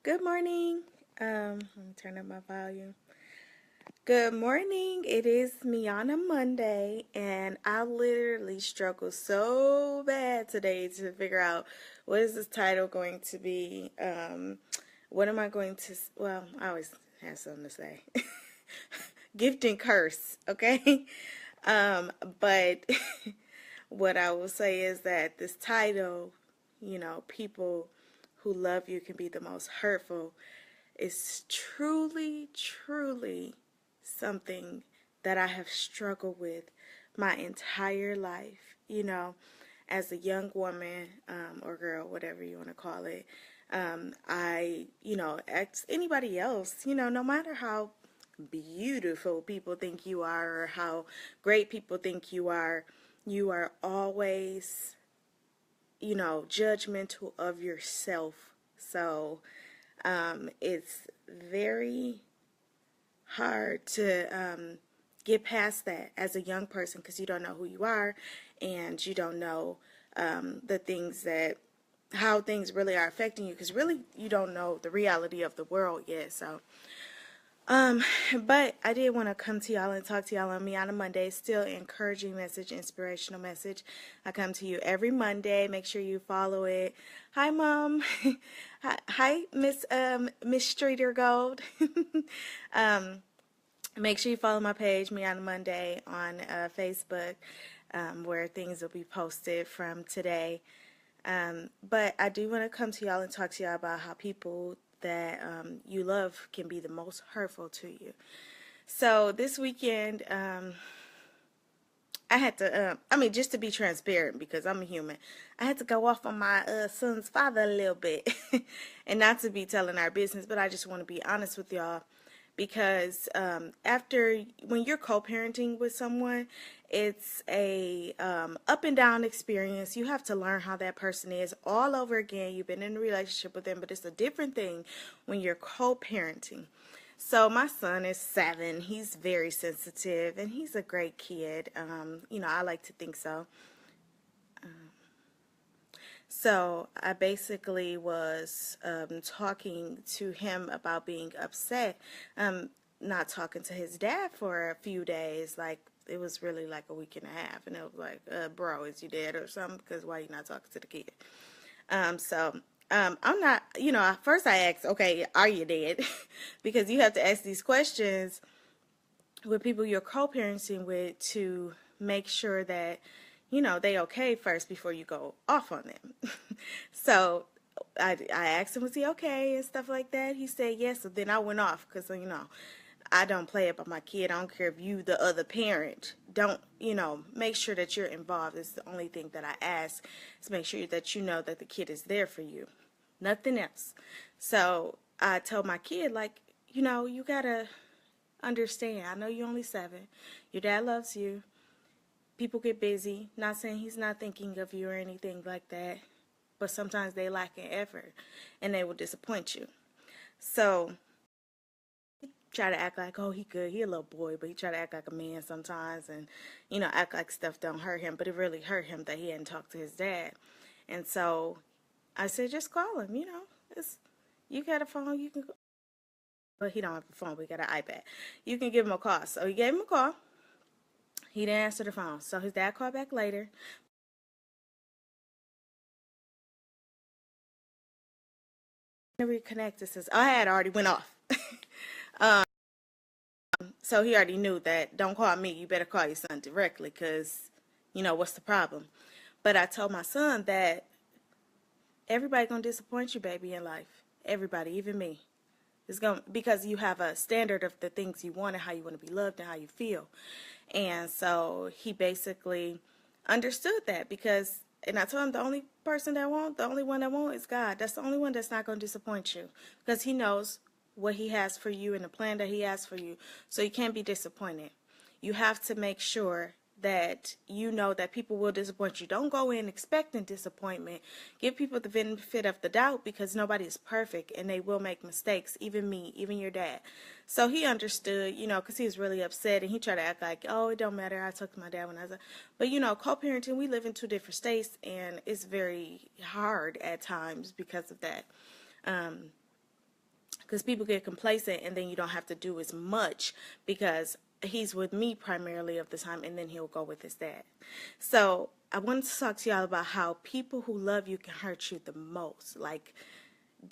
Good morning. Let me turn up my volume. Good morning. It is Miana Monday, and I literally struggled so bad today to figure out what is this title going to be. What am I going to? Well, I always have something to say. Gift and curse, okay? But what I will say is that this title, people who love you can be the most hurtful, is truly, truly something that I have struggled with my entire life. As a young woman, or girl, whatever you want to call it, ask anybody else, no matter how beautiful people think you are or how great people think you are always, judgmental of yourself. So it's very hard to get past that as a young person because you don't know who you are and you don't know the things that how things really are affecting you because really you don't know the reality of the world yet. So um, but I did want to come to y'all and talk to y'all on Me on a Monday. Still encouraging message, inspirational message. I come to you every Monday. Make sure you follow it. Hi, Mom. Hi, Miss Streeter Gold. um, Make sure you follow my page, Me on a Monday, on Facebook, where things will be posted from today. But I do want to come to y'all and talk to y'all about how people that you love can be the most hurtful to you. So this weekend, I had to, just to be transparent because I'm a human, I had to go off on my son's father a little bit. And not to be telling our business, but I just want to be honest with y'all because when you're co-parenting with someone, it's a up and down experience. You have to learn how that person is all over again. You've been in a relationship with them, but it's a different thing when you're co-parenting. So my son is 7. He's very sensitive, and he's a great kid. I like to think so. So I basically was talking to him about being upset, not talking to his dad for a few days. Like it was really like a week and a half, and it was like, bro, is you dead or something? Because why you not talking to the kid? I'm not, at first I asked, okay, are you dead? Because you have to ask these questions with people you're co-parenting with to make sure that, they okay first before you go off on them. So I asked him, was he okay and stuff like that. He said yes. So then I went off because, I don't play about my kid. I don't care if you, the other parent, don't, make sure that you're involved. It's the only thing that I ask is make sure that you know that the kid is there for you. Nothing else. So I told my kid, like, you got to understand. I know you're only 7. Your dad loves you. People get busy. Not saying he's not thinking of you or anything like that. But sometimes they lack in effort and they will disappoint you. So try to act like, oh, he good. He a little boy, but he try to act like a man sometimes and, act like stuff don't hurt him. But it really hurt him that he hadn't talked to his dad. And so I said, just call him, It's, you got a phone, you can go. But he don't have a phone, we got an iPad. You can give him a call. So he gave him a call. He didn't answer the phone. So his dad called back later. Reconnect. It says, I had already went off. So he already knew that don't call me. You better call your son directly because, what's the problem? But I told my son that everybody going to disappoint you, baby, in life. Everybody, even me. It's going because you have a standard of the things you want and how you want to be loved and how you feel. And so he basically understood that because, and I told him the only person that won't, the only one that won't is God. That's the only one that's not going to disappoint you because he knows what he has for you and the plan that he has for you. So you can't be disappointed. You have to make sure that you know that people will disappoint you. Don't go in expecting disappointment. Give people the benefit of the doubt because nobody is perfect and they will make mistakes, even me, even your dad. So he understood, because he was really upset and he tried to act like, oh, it don't matter. I talked to my dad when I was, but co-parenting, we live in 2 different states and it's very hard at times because of that. because people get complacent and then you don't have to do as much because he's with me primarily of the time, and then he'll go with his dad. So I wanted to talk to y'all about how people who love you can hurt you the most. Like,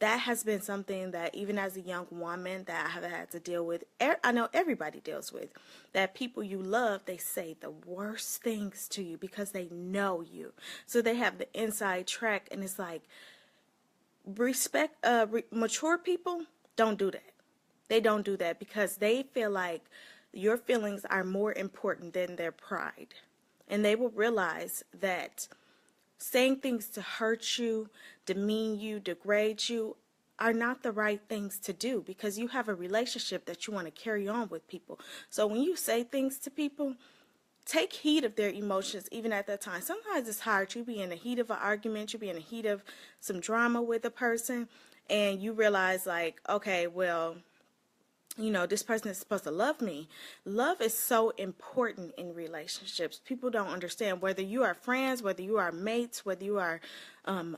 that has been something that even as a young woman that I have had to deal with. I know everybody deals with that. People you love, they say the worst things to you because they know you, so they have the inside track. And it's like, mature people don't do that. They don't do that because they feel like your feelings are more important than their pride, and they will realize that saying things to hurt you, demean you, degrade you are not the right things to do, because you have a relationship that you want to carry on with people. So when you say things to people, take heed of their emotions even at that time. Sometimes it's hard. You be in the heat of an argument, you be in the heat of some drama with a person, and you realize like, okay, well, this person is supposed to love me. Love is so important in relationships. People don't understand, whether you are friends, whether you are mates, whether you are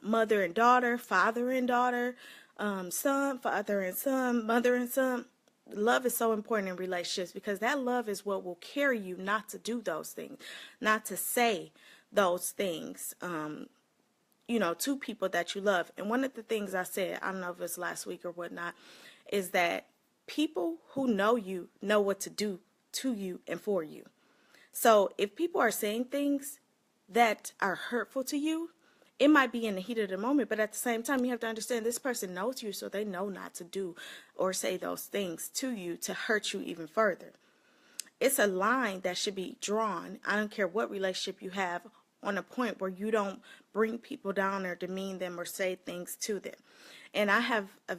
mother and daughter, father and daughter, son, father and son, mother and son. Love is so important in relationships because that love is what will carry you not to do those things, not to say those things, to people that you love. And one of the things I said, I don't know if it's last week or whatnot, is that people who know you know what to do to you and for you. So if people are saying things that are hurtful to you, it might be in the heat of the moment, but at the same time, you have to understand this person knows you, so they know not to do or say those things to you to hurt you even further. It's a line that should be drawn. I don't care what relationship you have, on a point where you don't bring people down or demean them or say things to them. And I have a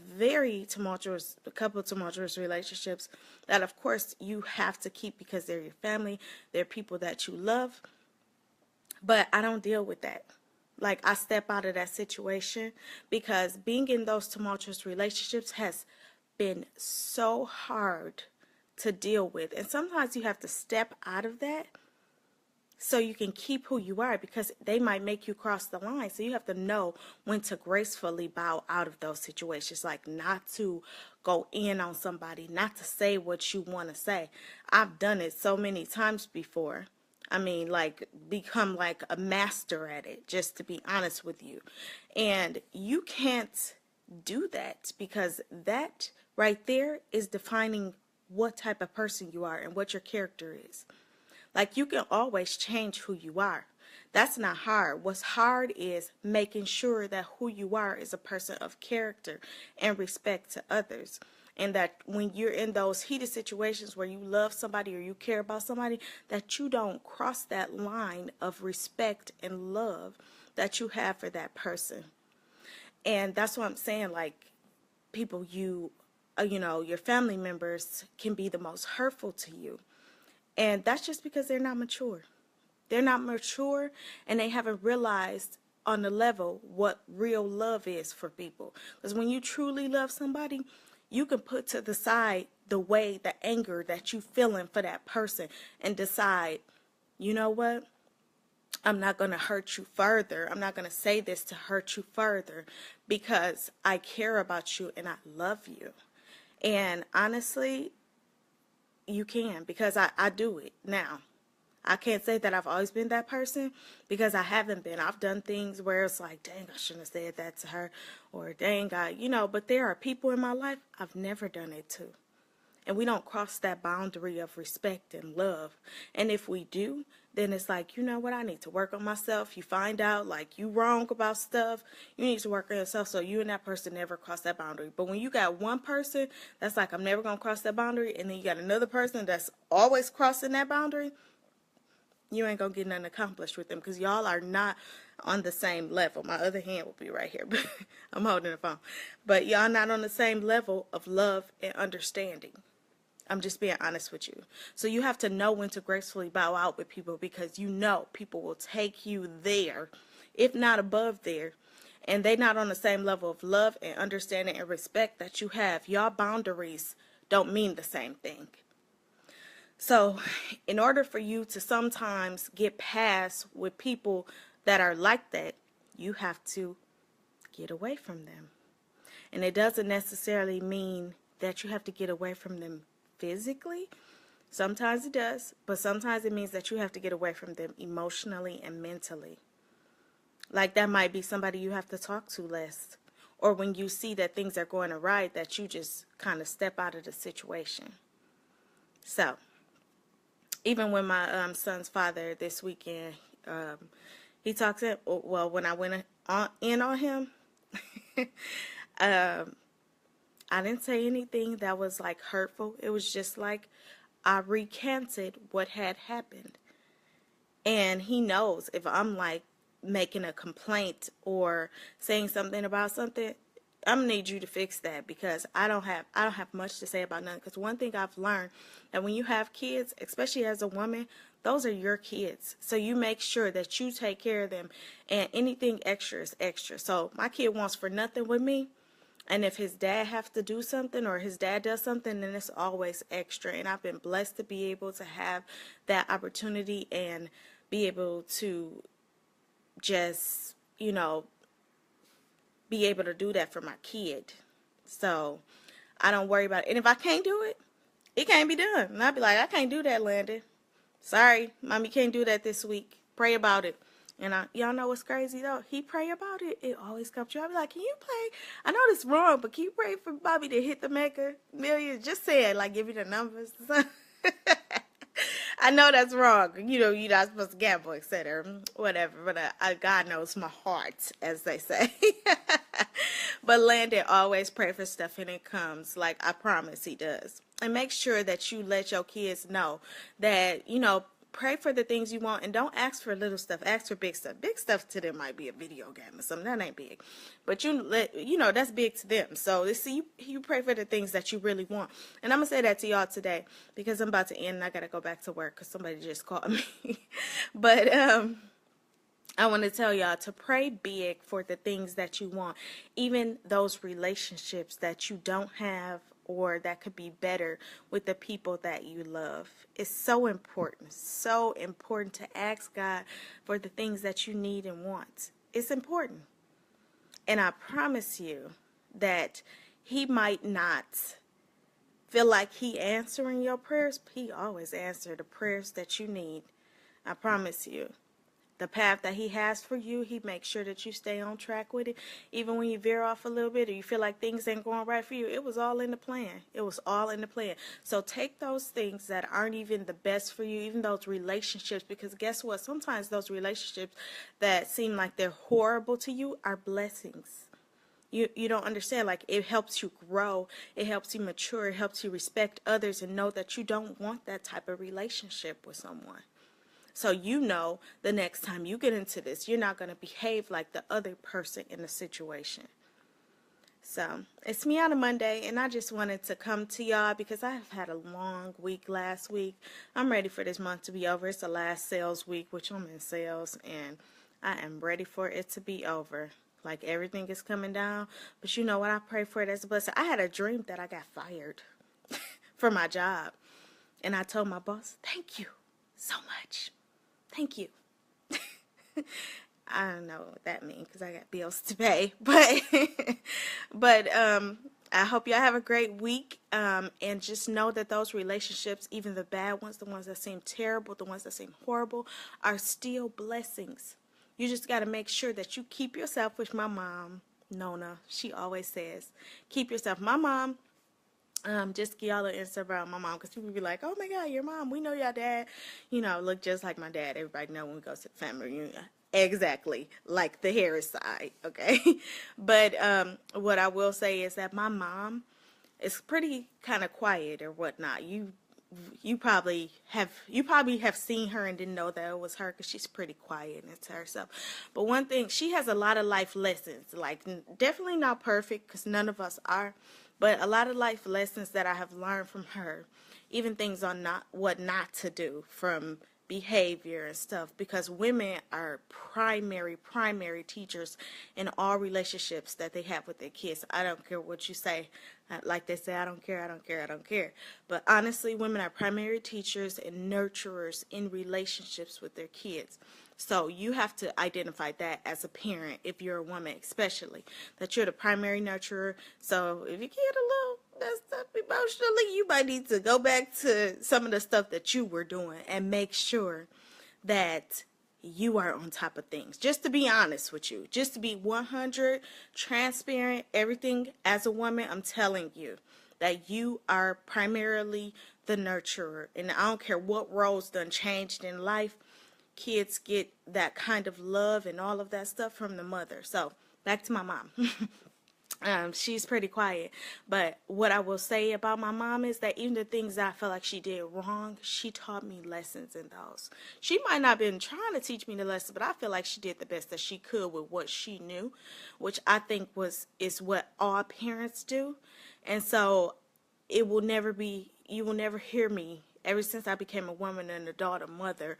couple of tumultuous relationships that, of course, you have to keep because they're your family, they're people that you love. But I don't deal with that. Like, I step out of that situation because being in those tumultuous relationships has been so hard to deal with. And sometimes you have to step out of that so you can keep who you are, because they might make you cross the line. So you have to know when to gracefully bow out of those situations, like not to go in on somebody, not to say what you want to say. I've done it so many times before. I mean, like, become like a master at it, just to be honest with you. And you can't do that, because that right there is defining what type of person you are and what your character is. Like, you can always change who you are. That's not hard. What's hard is making sure that who you are is a person of character and respect to others. And that when you're in those heated situations where you love somebody or you care about somebody, that you don't cross that line of respect and love that you have for that person. And that's what I'm saying. Like, people your family members can be the most hurtful to you. And that's just because they're not mature. They're not mature, and they haven't realized on the level what real love is for people. Because when you truly love somebody, you can put to the side the anger that you feeling for that person and decide, you know what? I'm not going to hurt you further. I'm not going to say this to hurt you further because I care about you and I love you. And honestly, you can, because I do it now. I can't say that I've always been that person, because I haven't been. I've done things where it's like, dang, I shouldn't have said that to her, or dang, but there are people in my life I've never done it to. And we don't cross that boundary of respect and love. And if we do, then it's like, you know what, I need to work on myself. You find out like you wrong about stuff, you need to work on yourself so you and that person never cross that boundary. But when you got one person that's like, I'm never going to cross that boundary, and then you got another person that's always crossing that boundary, you ain't going to get nothing accomplished with them, because y'all are not on the same level. My other hand will be right here, but I'm holding the phone. But y'all not on the same level of love and understanding. I'm just being honest with you. So you have to know when to gracefully bow out with people, because people will take you there, if not above there. And they're not on the same level of love and understanding and respect that you have. Y'all boundaries don't mean the same thing. So in order for you to sometimes get past with people that are like that, you have to get away from them. And it doesn't necessarily mean that you have to get away from them physically. Sometimes it does, but sometimes it means that you have to get away from them emotionally and mentally. Like that might be somebody you have to talk to less. Or when you see that things are going awry, that you just kind of step out of the situation. So, even when my son's father this weekend, he talks to, well, when I went in on him, I didn't say anything that was like hurtful. It was just like I recanted what had happened. And he knows if I'm like making a complaint or saying something about something, I'm gonna need you to fix that, because I don't have much to say about nothing. Because one thing I've learned, that when you have kids, especially as a woman, those are your kids. So you make sure that you take care of them, and anything extra is extra. So my kid wants for nothing with me, and if his dad have to do something or his dad does something, then it's always extra. And I've been blessed to be able to have that opportunity and be able to just, be able to do that for my kid. So I don't worry about it. And if I can't do it, it can't be done. And I'll be like, I can't do that, Landon. Sorry, mommy can't do that this week. Pray about it. And y'all know what's crazy though? He pray about it. It always comes true. I'll be like, can you pray? I know this wrong, but can you pray for Bobby to hit the Mega Millions? Just say it, like give you the numbers. I know that's wrong. You're not supposed to gamble, etc. Whatever. But God knows my heart, as they say. But Landon always pray for stuff and it comes. Like I promise he does. And make sure that you let your kids know that, pray for the things you want, and don't ask for little stuff. Ask for big stuff. Big stuff to them might be a video game or something. That ain't big. But that's big to them. So see, you pray for the things that you really want. And I'm going to say that to y'all today, because I'm about to end and I got to go back to work because somebody just called me. But I want to tell y'all to pray big for the things that you want. Even those relationships that you don't have, or that could be better with the people that you love. It's so important to ask God for the things that you need and want. It's important. And I promise you that he might not feel like he answering your prayers, but he always answers the prayers that you need. I promise you. The path that he has for you, he makes sure that you stay on track with it. Even when you veer off a little bit or you feel like things ain't going right for you, it was all in the plan. It was all in the plan. So take those things that aren't even the best for you, even those relationships, because guess what? Sometimes those relationships that seem like they're horrible to you are blessings. You don't understand. Like, it helps you grow. It helps you mature. It helps you respect others and know that you don't want that type of relationship with someone. So the next time you get into this, you're not going to behave like the other person in the situation. So it's me on a Monday, and I just wanted to come to y'all because I have had a long week last week. I'm ready for this month to be over. It's the last sales week, which I'm in sales, and I am ready for it to be over. Like, everything is coming down. But you know what? I pray for it as a blessing. I had a dream that I got fired for my job. And I told my boss, thank you so much. Thank you. I don't know what that means because I got bills to pay. But I hope y'all have a great week. And just know that those relationships, even the bad ones, the ones that seem terrible, the ones that seem horrible, are still blessings. You just got to make sure that you keep yourself, which my mom, Nona, she always says, keep yourself. My mom, just give y'all an Instagram on my mom, because people be like, oh my God, your mom, we know your dad, look just like my dad. Everybody know when we go to the family reunion. Exactly, like the Harris side, okay? But what I will say is that my mom is pretty kind of quiet or whatnot. You probably have seen her and didn't know that it was her, because she's pretty quiet and to herself. But one thing, she has a lot of life lessons, like definitely not perfect, because none of us are. But a lot of life lessons that I have learned from her, even things on what not to do, from behavior and stuff, because women are primary teachers in all relationships that they have with their kids. I don't care what you say. Like they say, I don't care. But honestly, women are primary teachers and nurturers in relationships with their kids. So you have to identify that as a parent, if you're a woman especially, that you're the primary nurturer. So if you get a little messed up emotionally, you might need to go back to some of the stuff that you were doing and make sure that you are on top of things. Just to be honest with you, just to be 100 transparent, everything as a woman, I'm telling you that you are primarily the nurturer. And I don't care what roles done changed in life, kids get that kind of love and all of that stuff from the mother. So back to my mom. She's pretty quiet. But what I will say about my mom is that even the things that I felt like she did wrong, she taught me lessons in those. She might not have been trying to teach me the lesson, but I feel like she did the best that she could with what she knew, which I think is what all parents do. And so it will never be, you will never hear me, ever since I became a woman, an adult, a mother,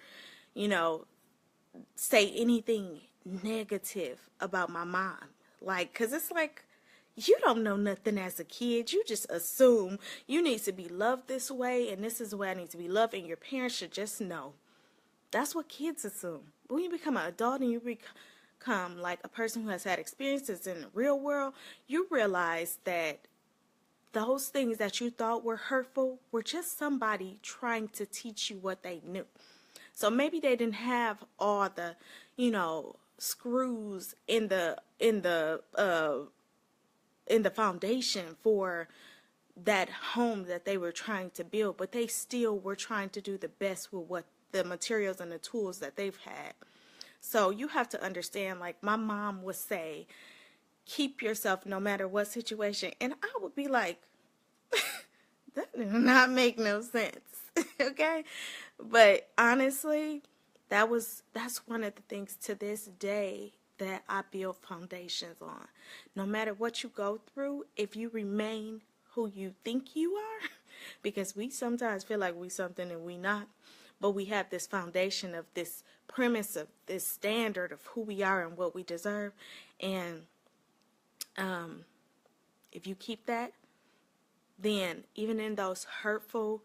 say anything negative about my mom. Like, because it's like, you don't know nothing as a kid. You just assume you need to be loved this way, and this is the way I need to be loved, and your parents should just know. That's what kids assume. But when you become an adult and you become like a person who has had experiences in the real world, you realize that those things that you thought were hurtful were just somebody trying to teach you what they knew. So maybe they didn't have all the, screws in the foundation for that home that they were trying to build, but they still were trying to do the best with what the materials and the tools that they've had. So you have to understand, like my mom would say, keep yourself no matter what situation. And I would be like, that does not make no sense. Okay? But honestly, that's one of the things to this day that I build foundations on. No matter what you go through, if you remain who you think you are, because we sometimes feel like we something and we not, but we have this foundation of this premise of this standard of who we are and what we deserve. And if you keep that, then even in those hurtful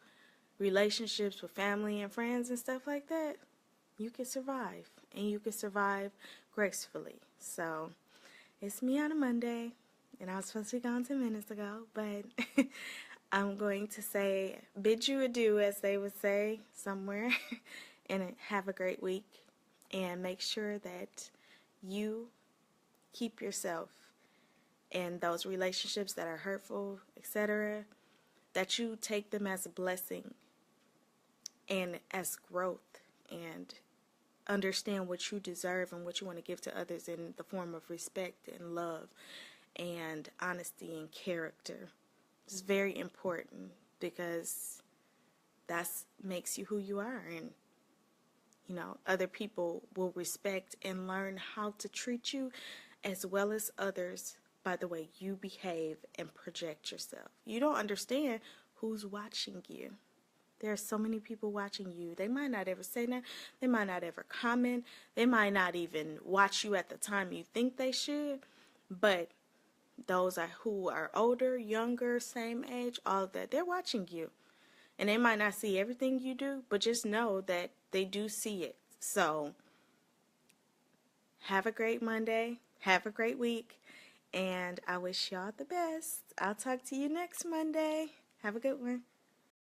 relationships with family and friends and stuff like that, you can survive, and you can survive gracefully. So it's me on a Monday, and I was supposed to be gone 10 minutes ago, but I'm going to say bid you adieu, as they would say somewhere, and have a great week, and make sure that you keep yourself in those relationships that are hurtful, etc., that you take them as a blessing and as growth, and understand what you deserve and what you want to give to others in the form of respect and love and honesty and character. It's very important, because that makes you who you are, and other people will respect and learn how to treat you as well as others by the way you behave and project yourself. You don't understand who's watching you. There are so many people watching you. They might not ever say that. They might not ever comment. They might not even watch you at the time you think they should. But those who are older, younger, same age, all of that, they're watching you. And they might not see everything you do, but just know that they do see it. So have a great Monday. Have a great week. And I wish y'all the best. I'll talk to you next Monday. Have a good one.